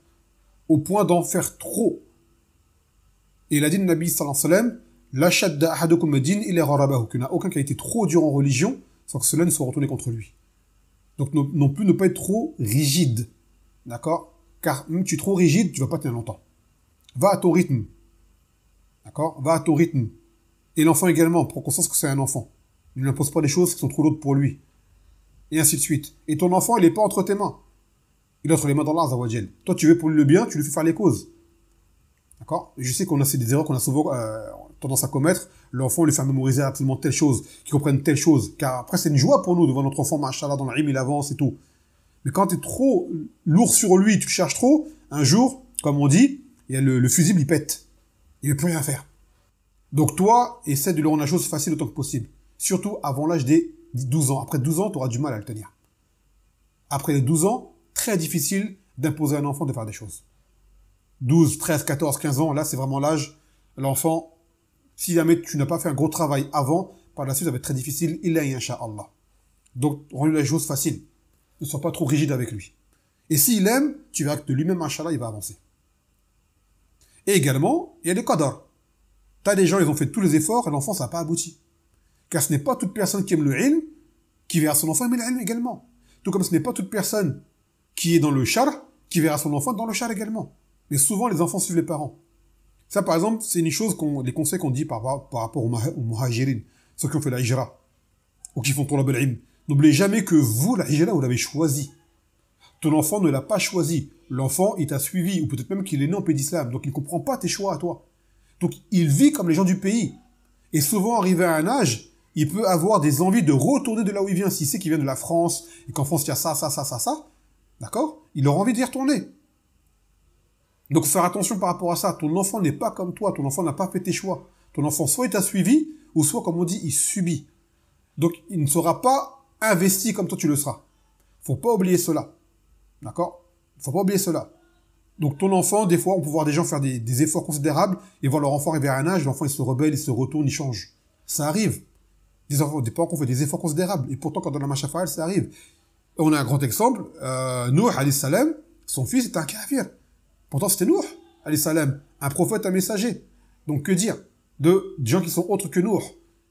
au point d'en faire trop. Et il a dit, le Nabi sallallahu alayhi wa sallam, la shadda ahadukum din ila gharabahu, qu'il n'y a aucun qui a été trop dur en religion, sans que cela ne soit retourné contre lui. Donc non plus ne pas être trop rigide. D'accord? Car même tu es trop rigide, tu ne vas pas tenir longtemps. Va à ton rythme. D'accord? Va à ton rythme. Et l'enfant également, prends conscience que c'est un enfant. Ne lui impose pas des choses qui sont trop lourdes pour lui. Et ainsi de suite. Et ton enfant, il n'est pas entre tes mains. Il est entre les mains d'Allah Azza wa Jal. Toi, tu veux pour lui le bien, tu lui fais faire les causes. D'accord? Et je sais qu'on a des erreurs qu'on a souvent tendance à commettre. L'enfant, lui fait mémoriser absolument telle chose, qu'il comprenne telle chose. Car après, c'est une joie pour nous de voir notre enfant, machallah, dans l'ilm, il avance et tout. Mais quand tu es trop lourd sur lui, tu le cherches trop, un jour, comme on dit, il y a le fusible, il pète. Il ne peut plus rien faire. Donc toi, essaie de lui rendre la chose facile autant que possible. Surtout avant l'âge des 12 ans. Après 12 ans, tu auras du mal à le tenir. Après les 12 ans, très difficile d'imposer à un enfant de faire des choses. 12, 13, 14, 15 ans, là, c'est vraiment l'âge. L'enfant, si jamais tu n'as pas fait un gros travail avant, par la suite, ça va être très difficile. Illa insha'Allah. Donc, rends-lui la chose facile. Ne sois pas trop rigide avec lui. Et s'il aime, tu verras que de lui-même, machallah, il va avancer. Et également, il y a des qadar. T'as des gens, ils ont fait tous les efforts et l'enfant, ça n'a pas abouti. Car ce n'est pas toute personne qui aime le ilm qui verra son enfant aimer le ilm également. Tout comme ce n'est pas toute personne qui est dans le char qui verra son enfant dans le char également. Mais souvent, les enfants suivent les parents. Ça, par exemple, c'est une chose les conseils qu'on dit par rapport aux muhajirin, ceux qui ont fait la hijra, ou qui font talab al-ilm. N'oubliez jamais que vous, la hijra, vous l'avez choisi. Ton enfant ne l'a pas choisi. L'enfant, il t'a suivi, ou peut-être même qu'il est né en pays d'islam, donc il ne comprend pas tes choix à toi. Donc, il vit comme les gens du pays. Et souvent, arrivé à un âge, il peut avoir des envies de retourner de là où il vient. S'il sait qu'il vient de la France, et qu'en France, il y a ça, d'accord? Il aura envie d'y retourner. Donc, faire attention par rapport à ça. Ton enfant n'est pas comme toi. Ton enfant n'a pas fait tes choix. Ton enfant, soit il t'a suivi, ou soit, comme on dit, il subit. Donc, il ne sera pas investi comme toi tu le seras. Faut pas oublier cela. D'accord? Faut pas oublier cela. Donc, ton enfant, des fois, on peut voir des gens faire des efforts considérables et voir leur enfant arriver à un âge, l'enfant, il se rebelle, il se retourne, il change. Ça arrive. Des parents qui ont fait des efforts considérables. Et pourtant, quand on a la machafaïl, ça arrive. On a un grand exemple. Nuh, alayhi salam, son fils était un kafir. Pourtant, c'était Nuh, alayhi salam, un prophète, un messager. Donc, que dire de gens qui sont autres que Nuh,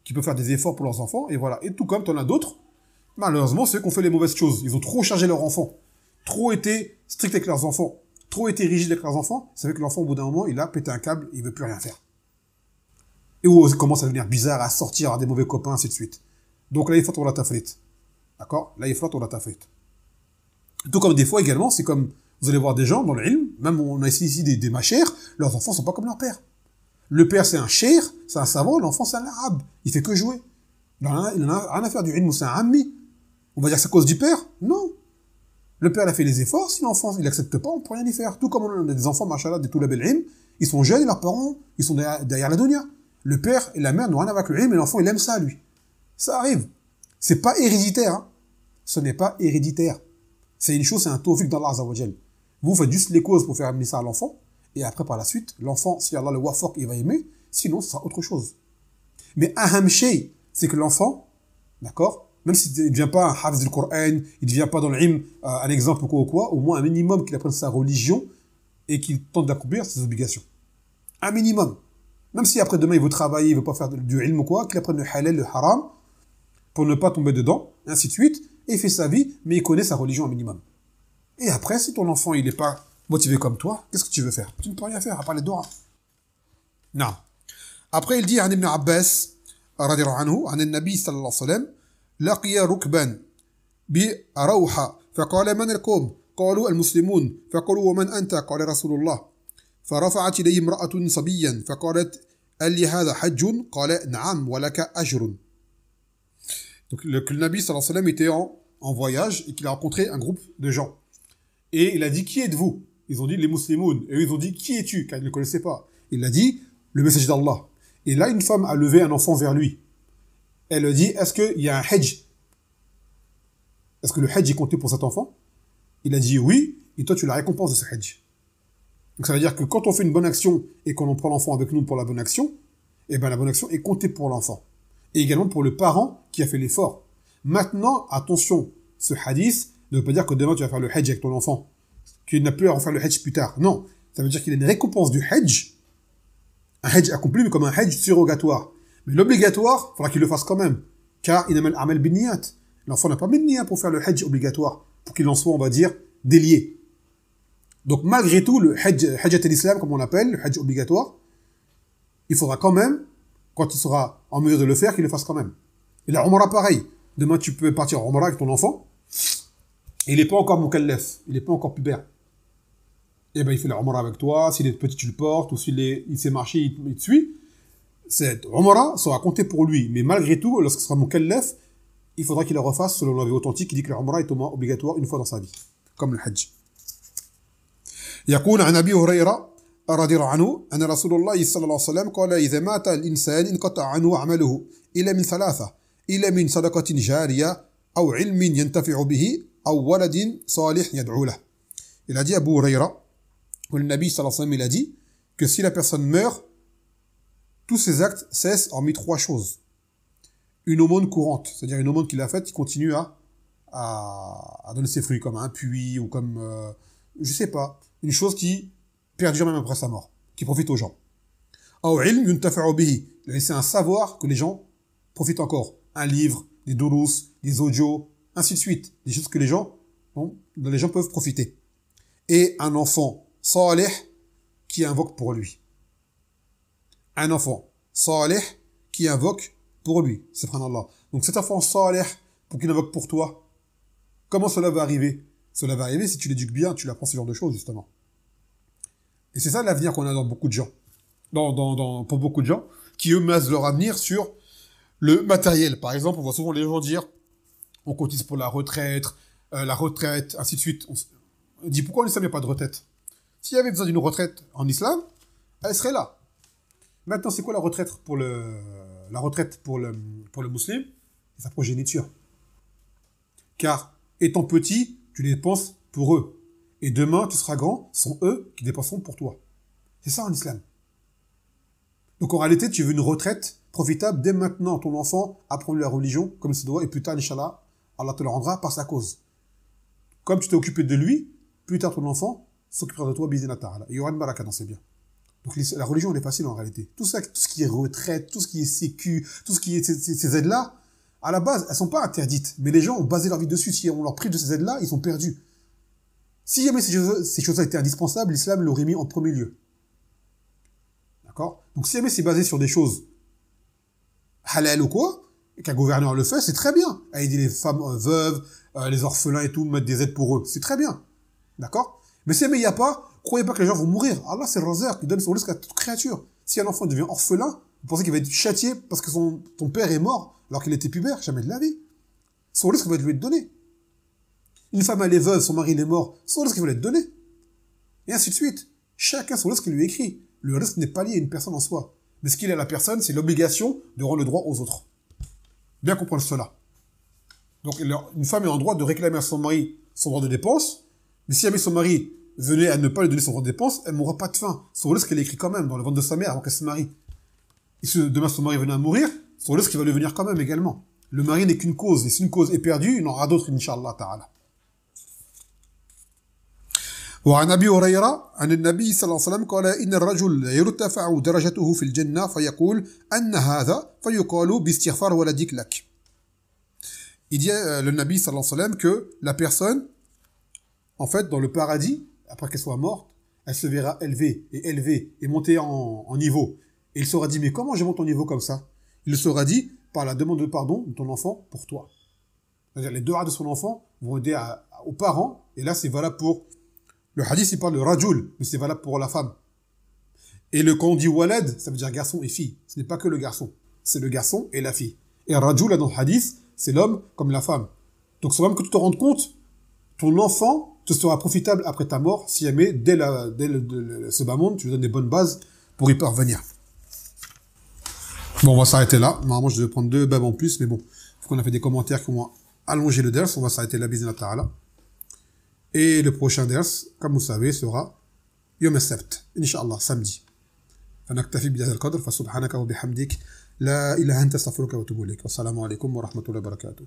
qui peuvent faire des efforts pour leurs enfants, et voilà. Et tout comme tu en as d'autres, malheureusement, ceux qui ont fait les mauvaises choses. Ils ont trop chargé leurs enfants, trop été stricts avec leurs enfants, trop été rigides avec leurs enfants. Ça fait que l'enfant, au bout d'un moment, il a pété un câble, il veut plus rien faire. Et où il commence à devenir bizarre, à sortir, à avoir des mauvais copains, ainsi de suite. Donc là, il faut la tafrit. D'accord? Là, il faut la tafrit. Tout comme des fois également, c'est comme, vous allez voir des gens dans le ilm, même on a ici des machères, leurs enfants sont pas comme leur père. Le père, c'est un cher, c'est un savant, l'enfant, c'est un arabe. Il fait que jouer. Il en a rien à faire du ilm, c'est un ammi. On va dire que c'est à cause du père? Non. Le père, il a fait les efforts, si l'enfant, il accepte pas, on peut rien y faire. Tout comme on a des enfants, machallah, des toulab el-ilm, ils sont jeunes, et leurs parents, ils sont derrière la dunya. Le père et la mère n'ont rien à voir avec le ilm, et l'enfant, il aime ça, lui. Ça arrive. C'est pas héréditaire, hein. Ce n'est pas héréditaire. C'est une chose, c'est un tawfiq d'Allah Azza wa Jal. Vous faites juste les causes pour faire amener ça à l'enfant, et après, par la suite, l'enfant, si Allah le wafaq, il va aimer, sinon, ce sera autre chose. Mais aham shay, c'est que l'enfant, d'accord, même s'il ne devient pas un hafiz du Coran, il ne devient pas dans l'ilm un exemple ou quoi, au moins un minimum qu'il apprenne sa religion et qu'il tente d'accomplir ses obligations. Un minimum. Même si après demain il veut travailler, il veut pas faire du ilm ou quoi, qu'il apprenne le halal, le haram, pour ne pas tomber dedans, ainsi de suite, et il fait sa vie, mais il connaît sa religion un minimum. Et après, si ton enfant il n'est pas motivé comme toi, qu'est-ce que tu veux faire? Tu ne peux rien faire, à part les doigts. Non. Après, il dit à Ibn Abbas, radiallahu anhu, عن النبي صلى الله عليه وسلم, لقي ركبا بروحة فقال من القوم؟ قالوا المسلمون فقالوا ومن أنت؟ قال رسول الله فرفعت إليه امرأة صبيا فقالت هل لي هذا حج؟ قال نعم ولك أجر. Donc le Nabi sallallahu alayhi wa sallam était en voyage et qu'il a rencontré un groupe de gens. Et il a dit, qui êtes-vous? Ils ont dit, les musulmans. Et eux, ils ont dit, qui es-tu? Car ils ne le connaissaient pas. Il a dit, le messager d'Allah. Et là, une femme a levé un enfant vers lui. Elle lui dit, est-ce qu'il y a un hajj? Est-ce que le hajj est compté pour cet enfant? Il a dit oui, et toi tu la récompenses de ce hajj. Donc ça veut dire que quand on fait une bonne action et qu'on prend l'enfant avec nous pour la bonne action, eh ben la bonne action est comptée pour l'enfant. Et également pour le parent qui a fait l'effort. Maintenant, attention, ce hadith ne veut pas dire que demain tu vas faire le hajj avec ton enfant, qu'il n'a plus à refaire le hajj plus tard. Non, ça veut dire qu'il y a une récompense du hajj, un hajj accompli, mais comme un hajj surrogatoire. Mais l'obligatoire, il faudra qu'il le fasse quand même, car il n'a amal bin niyat. L'enfant n'a pas mis de niyat pour faire le hajj obligatoire, pour qu'il en soit, on va dire, délié. Donc malgré tout, le hajj al-islam, comme on l'appelle, le hajj obligatoire, il faudra quand même, quand il sera en mesure de le faire, qu'il le fasse quand même. Et la umrah, pareil. Demain, tu peux partir en umrah avec ton enfant, et il n'est pas encore mukallaf, il n'est pas encore pubère. Eh ben, il fait la umrah avec toi, s'il est petit, tu le portes, ou il sait marcher, il te suit. Cette umrah sera comptée pour lui. Mais malgré tout, lorsqu'il sera mukallaf, il faudra qu'il la refasse selon l'avis authentique qui dit que la umrah est au moins obligatoire une fois dans sa vie. Comme le hajj. يقول عن أبي هريرة رضي الله عنه أن رسول الله صلى الله عليه وسلم قال إذا مات الإنسان انقطع عنه عمله إلا من ثلاثة إلا من صدقة جارية أو علم ينتفع به أو ولد صالح يدعو له. Il a dit Abu Huraira, que le Nabi sallallahu alayhi wa sallam il a dit que si la personne meurt, tous ses actes cessent hormis trois choses. Une aumône courante, c'est-à-dire une aumône qu'il a faite qui continue à donner ses fruits, comme un puits ou comme, je sais pas, une chose qui perdure même après sa mort, qui profite aux gens. Aw ilm yuntafa'u bihi, c'est un savoir que les gens profitent encore. Un livre, des durus, des audios, ainsi de suite. Des choses que dont les gens peuvent profiter. Et un enfant salih qui invoque pour lui. Un enfant salih qui invoque pour lui, subhanallah. Donc cet enfant salih, pour qu'il invoque pour toi, comment cela va arriver? Cela va arriver si tu l'éduques bien, tu l'apprends ce genre de choses, justement. Et c'est ça l'avenir qu'on a dans beaucoup de gens. Pour beaucoup de gens, qui eux basent leur avenir sur le matériel. Par exemple, on voit souvent les gens dire, on cotise pour la retraite, ainsi de suite. On dit, pourquoi en islam il n'y a pas de retraite? S'il y avait besoin d'une retraite en islam, elle serait là. Maintenant, c'est quoi la retraite pour le musulman? C'est sa progéniture. Car, étant petit, tu les dépenses pour eux. Et demain, tu seras grand, ce sont eux qui dépenseront pour toi. C'est ça en islam. Donc en réalité, tu veux une retraite profitable dès maintenant. Ton enfant apprend la religion comme il se doit, et plus tard, Inch'Allah, Allah te le rendra par sa cause. Comme tu t'es occupé de lui, plus tard ton enfant s'occupera de toi, bizina ta'ala. Il y aura une baraka dans ses biens. Donc la religion, elle est facile en réalité. Tout ça, tout ce qui est retraite, tout ce qui est sécu, tout ce qui est ces aides-là, à la base, elles sont pas interdites. Mais les gens ont basé leur vie dessus. Si on leur prive de ces aides-là, ils sont perdus. Si jamais ces choses-là étaient indispensables, l'islam l'aurait mis en premier lieu. D'accord? Donc si jamais c'est basé sur des choses halal ou quoi, et qu'un gouverneur le fait, c'est très bien. À aider les femmes veuves, les orphelins et tout, mettre des aides pour eux. C'est très bien. D'accord? Mais si jamais il n'y a pas, croyez pas que les gens vont mourir. Allah, c'est le razak qui donne son risque à toute créature. Si un enfant devient orphelin, vous pensez qu'il va être châtié parce que ton père est mort alors qu'il était pubère? Jamais de la vie. Son risque va lui être donné. Une femme, elle est veuve, son mari il est mort, son risque va lui être donné. Et ainsi de suite. Chacun son risque lui est écrit. Le risque n'est pas lié à une personne en soi. Mais ce qu'il est à la personne, c'est l'obligation de rendre le droit aux autres. Bien comprendre cela. Donc, une femme est en droit de réclamer à son mari son droit de dépense, mais si jamais son mari venait à ne pas lui donner son droit de dépense, elle ne mourra pas de faim. Son risque, elle est écrit quand même dans le ventre de sa mère avant qu'elle se marie. Et si demain son mari venait à mourir, son risque, il va devenir quand même également. Le mari n'est qu'une cause, et si une cause est perdue, il en aura d'autres, Inch'Allah ta'ala. وعن أبي هريرة عن النبي صلى الله عليه وسلم قال إن الرجل يرتفع درجته في الجنة فيقول أن هذا فيقال باستغفار ولدك لك. Il dit le Nabi sallallahu alayhi wa sallam que la personne, en fait, dans le paradis, après qu'elle soit morte, elle se verra élevée et montée en niveau. Et il sera dit, mais comment je monte en niveau comme ça? Il sera dit, par la demande de pardon de ton enfant pour toi. C'est-à-dire les devoirs de son enfant vont aider aux parents, et là c'est valable pour... Le hadith, il parle de rajul, mais c'est valable pour la femme. Et quand on dit walad, ça veut dire garçon et fille. Ce n'est pas que le garçon. C'est le garçon et la fille. Et rajul, dans le hadith, c'est l'homme comme la femme. Donc, c'est même que tu te rendes compte, ton enfant te sera profitable après ta mort, si jamais, dès ce bas monde, tu lui donnes des bonnes bases pour y parvenir. Bon, on va s'arrêter là. Normalement, je devais prendre 2 babs en plus, mais bon, vu qu'on a fait des commentaires qui vont allonger le ders, on va s'arrêter là, bismillah ta'ala. Et le prochain ders, comme vous savez, sera Yom al-Sabt, Inch'Allah, samedi. فنكتفي بهذا القدر فسبحانك وبحمدك لا إله إلا أنت أستغفرك وأتوب إليك والسلام عليكم ورحمة الله وبركاته.